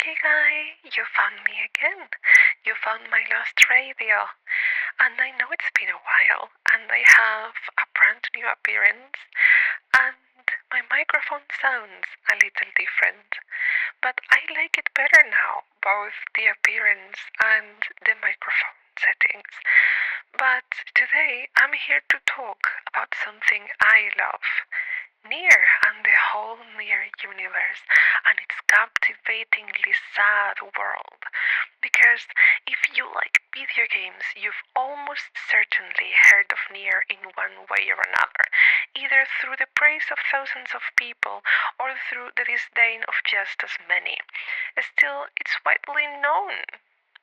Lucky guy, you found me again. You found my lost radio. And I know it's been a while, and I have a brand new appearance, and my microphone sounds a little different. But I like it better now, both the appearance and the microphone settings. But today I'm here to talk about something I love. Nier and the whole Nier universe and its captivatingly sad world. Because if you like video games, you've almost certainly heard of Nier in one way or another, either through the praise of thousands of people or through the disdain of just as many. Still, it's widely known.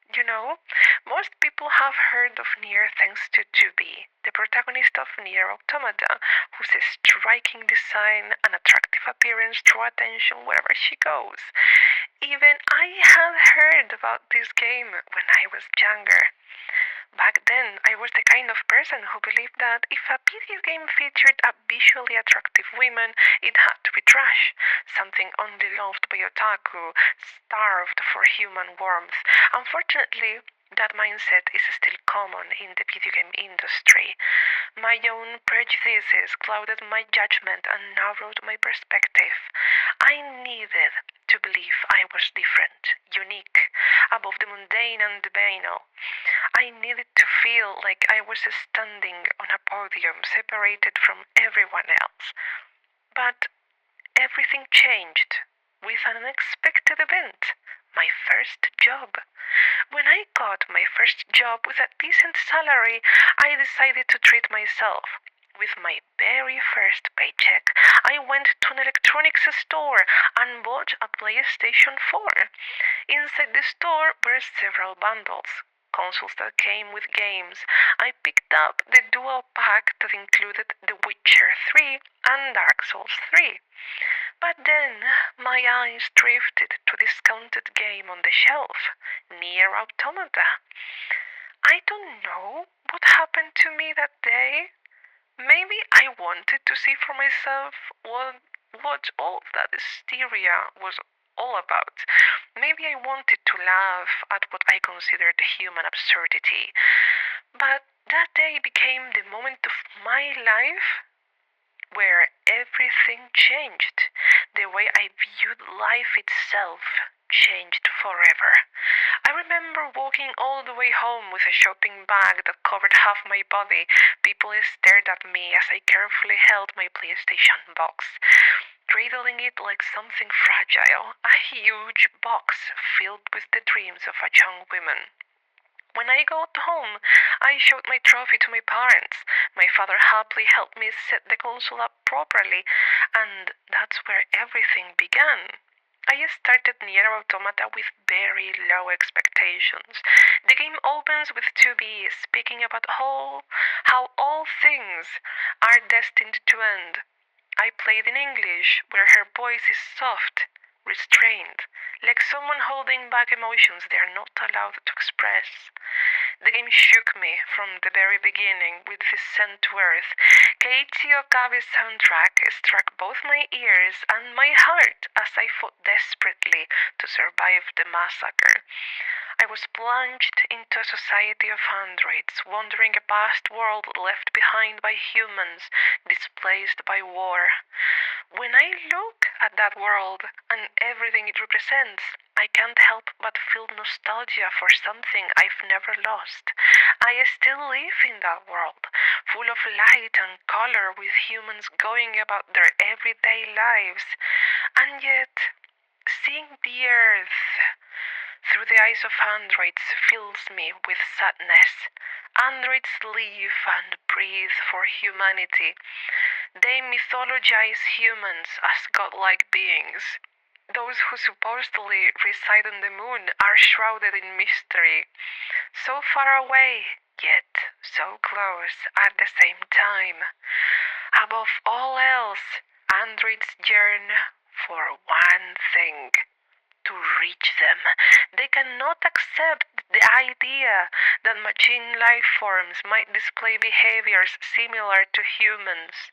You know, most people have heard of Nier thanks to 2B, the protagonist of Nier Automata, whose striking design and attractive appearance draw attention wherever she goes. Even I had heard about this game when I was younger. Back then, I was the kind of person who believed that if a video game featured a visually attractive woman, it had to be trash, something only loved by otaku, starved for human warmth. Unfortunately, that mindset is still common in the video game industry. My own prejudices clouded my judgment and narrowed my perspective. I needed to believe I was different, unique, above the mundane and the banal. I needed to feel like I was standing on a podium separated from everyone else. But everything changed with an unexpected event. My first job. When I got my first job with a decent salary, I decided to treat myself. With my very first paycheck, I went to an electronics store and bought a PlayStation 4. Inside the store were several bundles, consoles that came with games. I picked up the dual pack that included The Witcher 3 and Dark Souls 3. But then my eyes drifted to a discounted game on the shelf, Nier Automata. I don't know what happened to me that day. Maybe I wanted to see for myself what all that hysteria was all about. Maybe I wanted to laugh at what I considered human absurdity. But that day became the moment of my life where everything changed. The way I viewed life itself changed forever. I remember walking all the way home with a shopping bag that covered half my body. People stared at me as I carefully held my PlayStation box, cradling it like something fragile, a huge box filled with the dreams of a young woman. When I got home, I showed my trophy to my parents. My father happily helped me set the console up properly, and that's where everything began. I started Nier Automata with very low expectations. The game opens with 2B speaking about how all things are destined to end. I played in English, where her voice is soft, restrained, like someone holding back emotions they are not allowed to express. The game shook me from the very beginning with Descent to Earth. Keiichi Okabe's soundtrack struck both my ears and my heart as I fought desperately to survive the massacre. I was plunged into a society of androids, wandering a past world left behind by humans, displaced by war. When I look at that world and everything it represents, I can't help but feel nostalgia for something I've never lost. I still live in that world, full of light and color, with humans going about their everyday lives. And yet, seeing the earth through the eyes of androids fills me with sadness. Androids live and breathe for humanity. They mythologize humans as godlike beings. Those who supposedly reside on the moon are shrouded in mystery. So far away, yet so close at the same time. Above all else, androids yearn for one thing: to reach them. They cannot accept the idea that machine life forms might display behaviors similar to humans.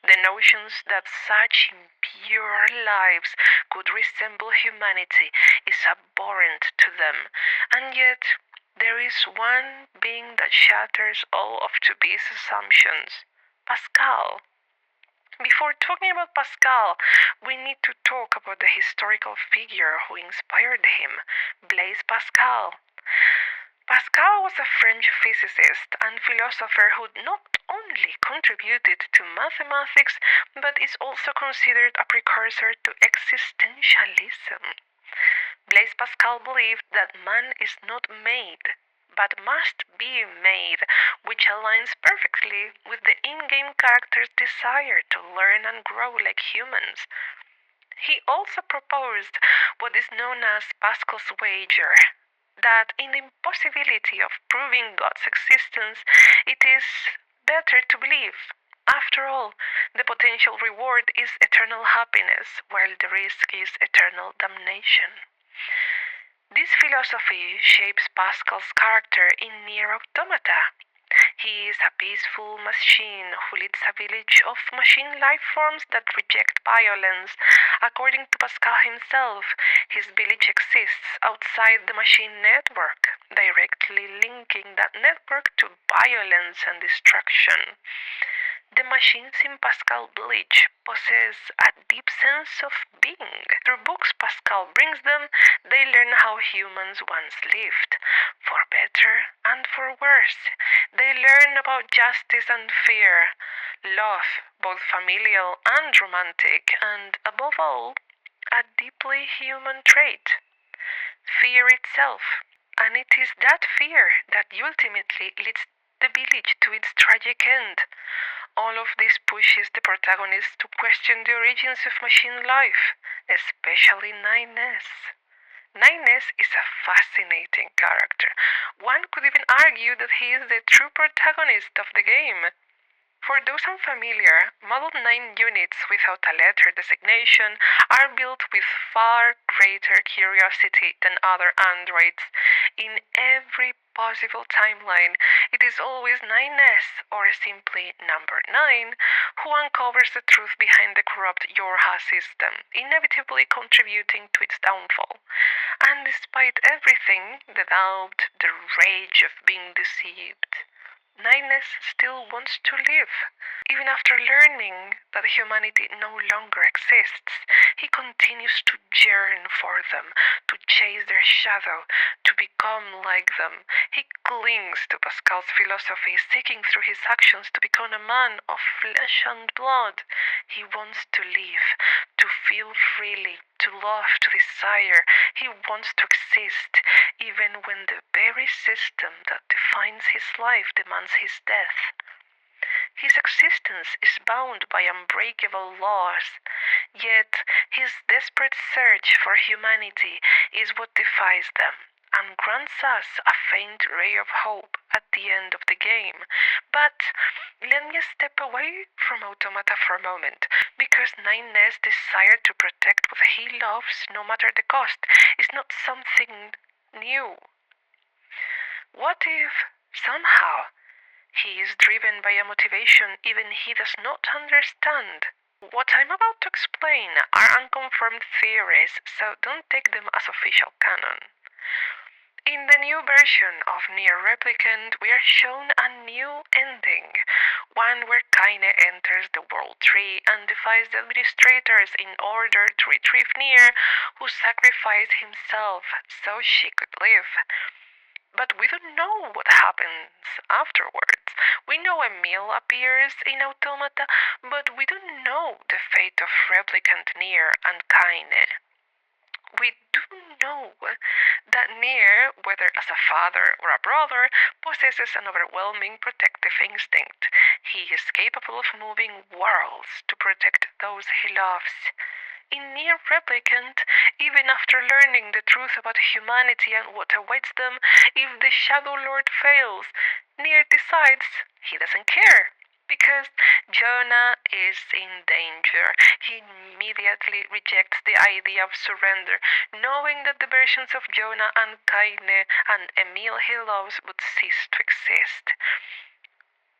The notions that such impure lives could resemble humanity is abhorrent to them, and yet there is one being that shatters all of these assumptions: Pascal. Before talking about Pascal, we need to talk about the historical figure who inspired him, Blaise Pascal. Pascal was a French physicist and philosopher who not only contributed to mathematics but is also considered a precursor to existentialism. Blaise Pascal believed that man is not made, but must be made, which aligns perfectly with the in-game character's desire to learn and grow like humans. He also proposed what is known as Pascal's wager, that in the impossibility of proving God's existence, it is better to believe. After all, the potential reward is eternal happiness, while the risk is eternal damnation. This philosophy shapes Pascal's character in Nier Automata. He is a peaceful machine who leads a village of machine life forms that reject violence. According to Pascal himself, his village exists outside the machine network, directly linking that network to violence and destruction. The machines in Pascal village possess a deep sense of being. Through books Pascal brings them, they learn how humans once lived, for better and for worse. They learn about justice and fear, love, both familial and romantic, and above all, a deeply human trait: fear itself. And it is that fear that ultimately leads the village to its tragic end. All of this pushes the protagonist to question the origins of machine life, especially Nines. Nines is a fascinating character. One could even argue that he is the true protagonist of the game. For those unfamiliar, Model 9 units without a letter designation are built with far greater curiosity than other androids. In every possible timeline, it is always 9S, or simply number 9, who uncovers the truth behind the corrupt Yorha system, inevitably contributing to its downfall. And despite everything, the doubt, the rage of being deceived, Nines still wants to live. Even after learning that humanity no longer exists, he continues to yearn for them, to chase their shadow, to become like them. He clings to Pascal's philosophy, seeking through his actions to become a man of flesh and blood. He wants to live, to feel freely, to love, to desire. He wants to exist, even when the very system that defines his life demands his death. His existence is bound by unbreakable laws, yet his desperate search for humanity is what defies them and grants us a faint ray of hope at the end of the game. But let me step away from Automata for a moment, because Nine's desire to protect what he loves, no matter the cost, is not something new. What if, somehow, he is driven by a motivation even he does not understand? What I'm about to explain are unconfirmed theories, so don't take them as official canon. In the new version of Nier Replicant, we are shown a new ending, one where Kaine enters the World Tree and defies the administrators in order to retrieve Nier, who sacrificed himself so she could live. But we don't know what happens afterwards. We know Emil appears in Automata, but we don't know the fate of Replicant Nier and Kaine. We do know that Nier, whether as a father or a brother, possesses an overwhelming protective instinct. He is capable of moving worlds to protect those he loves. In Nier Replicant, even after learning the truth about humanity and what awaits them, if the Shadow Lord fails, Nier decides he doesn't care, Because Jonah is in danger. He immediately rejects the idea of surrender, knowing that the versions of Jonah and Kaine and Emil he loves would cease to exist.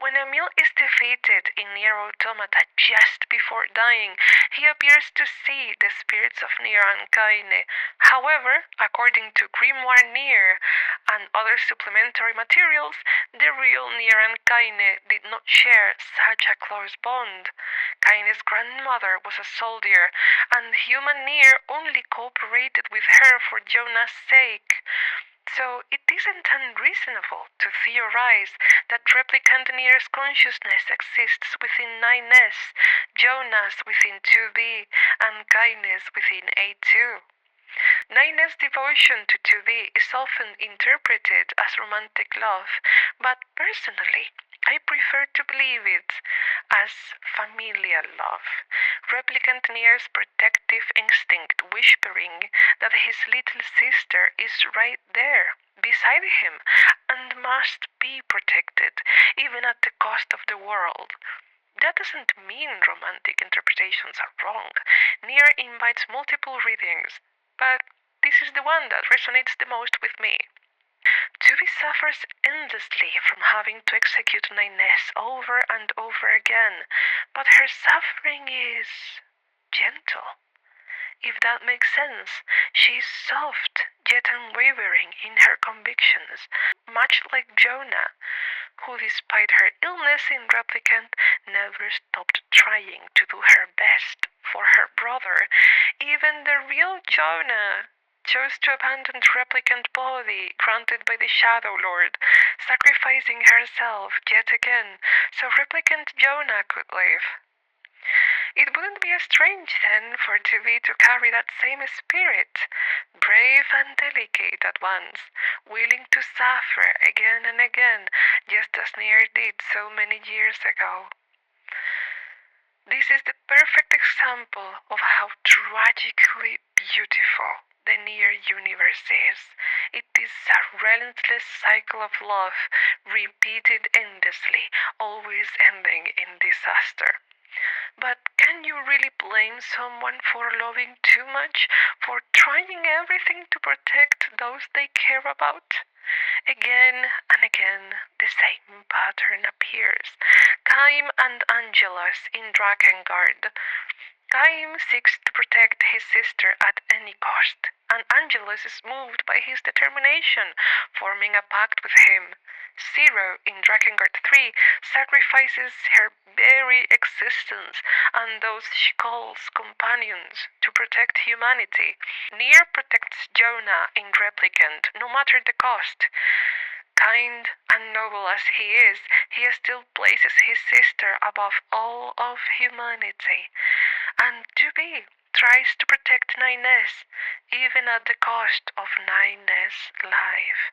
When Emil is defeated in Nier Automata just before dying, he appears to see the spirits of Nier and Kaine. However, according to Grimoire Nier and other supplementary materials, the real Nier and Kaine did not share such a close bond. Kaine's grandmother was a soldier, and human Nier only cooperated with her for Jonah's sake. So it isn't unreasonable to theorize that replicant Nier's consciousness exists within 9S, Jonas within 2B, and Kaine's within A2. 9's devotion to 2B is often interpreted as romantic love, but personally, I prefer to believe it as familial love. Replicant Nier's protective instinct whispering that his little sister is right there, beside him, and must be protected, even at the cost of the world. That doesn't mean romantic interpretations are wrong. Nier invites multiple readings, but this is the one that resonates the most with me. Tubi suffers endlessly from having to execute 9S over and over again, but her suffering is gentle. If that makes sense, she is soft yet unwavering in her convictions, much like Jonah, who, despite her illness in Replicant, never stopped trying to do her best for her brother. Even the real Jonah chose to abandon the replicant body granted by the Shadow Lord, sacrificing herself yet again so replicant Jonah could live. It wouldn't be strange then for Tubi to carry that same spirit, brave and delicate at once, willing to suffer again and again, just as Nier did so many years ago. This is the perfect example of how tragically beautiful the Nier universe is. It is a relentless cycle of love, repeated endlessly, always ending in disaster. But can you really blame someone for loving too much, for trying everything to protect those they care about? Again and again, the same pattern appears. Kaim and Angelus in Drakengard. Kaim seeks to protect his sister at any cost, and Angelus is moved by his determination, forming a pact with him. Zero in Drakengard 3 sacrifices her very existence and those she calls companions to protect humanity. Nier protects Jonah in Replicant, no matter the cost. Kind and noble as he is, he still places his sister above all of humanity. And Tubi tries to protect 9S, even at the cost of 9S' life.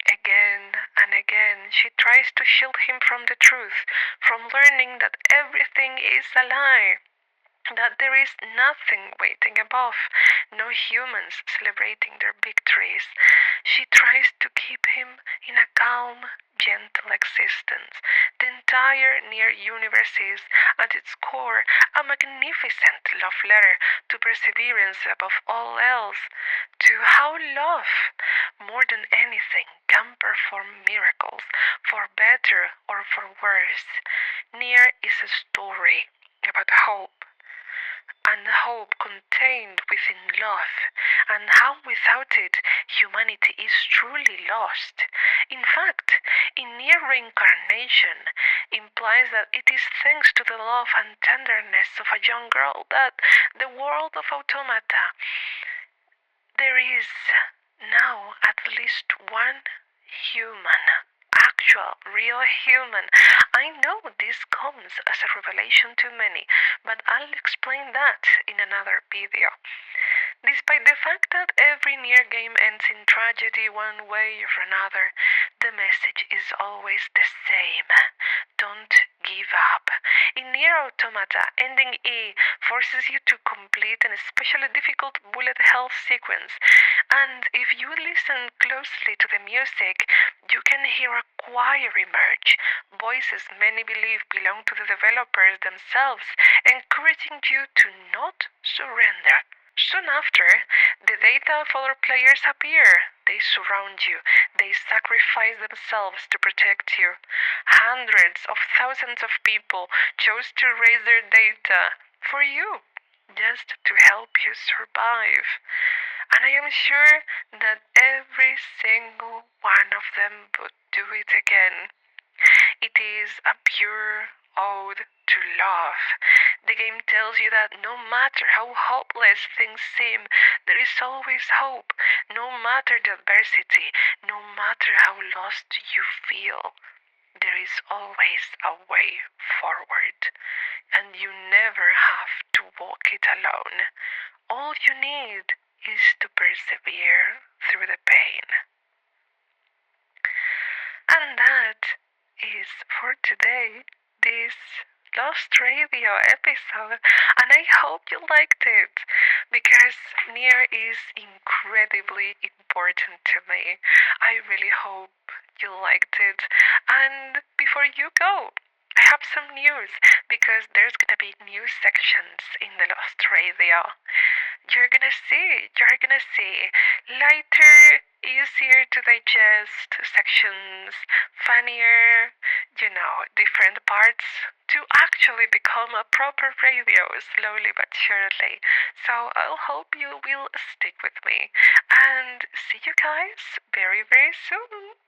Again and again, she tries to shield him from the truth, from learning that everything is a lie, that there is nothing waiting above, no humans celebrating their victories. She tries to keep him in a calm, gentle existence. The entire Nier universe is, at its core, a magnificent love letter to perseverance above all else, to how love, more than anything, can perform miracles, for better or for worse. Nier is a story about hope, and hope contained within love, and how without it humanity is truly lost. In fact, in Nier reincarnation implies that it is thanks to the love and tenderness of a young girl that the world of Automata there is now at least one human, actual, real human. I know this comes as a revelation to many, but I'll explain that in another video. Despite the fact that every Nier game ends in tragedy one way or another, the message is always the same. Don't give up. In Nier Automata, ending E forces you to complete an especially difficult bullet hell sequence, and if you listen closely to the music, you can hear a choir emerge, voices many believe belong to the developers themselves, encouraging you to not surrender. Soon after, the data of other players appear. They surround you. They sacrifice themselves to protect you. Hundreds of thousands of people chose to raise their data for you, just to help you survive. And I am sure that every single one of them would do it again. It is a pure ode to love. The game tells you that no matter how hopeless things seem, there is always hope. No matter the adversity, no matter how lost you feel, there is always a way forward. And you never have to walk it alone. All you need is to persevere through the pain. And that is for today, this Lost Radio episode. And I hope you liked it because Nier is incredibly important to me. I really hope you liked it. And before you go, I have some news because there's gonna be new sections in the Lost Radio. You're gonna see lighter, easier to digest sections, funnier, different parts to actually become a proper radio slowly but surely. So I'll hope you will stick with me and see you guys very, very soon.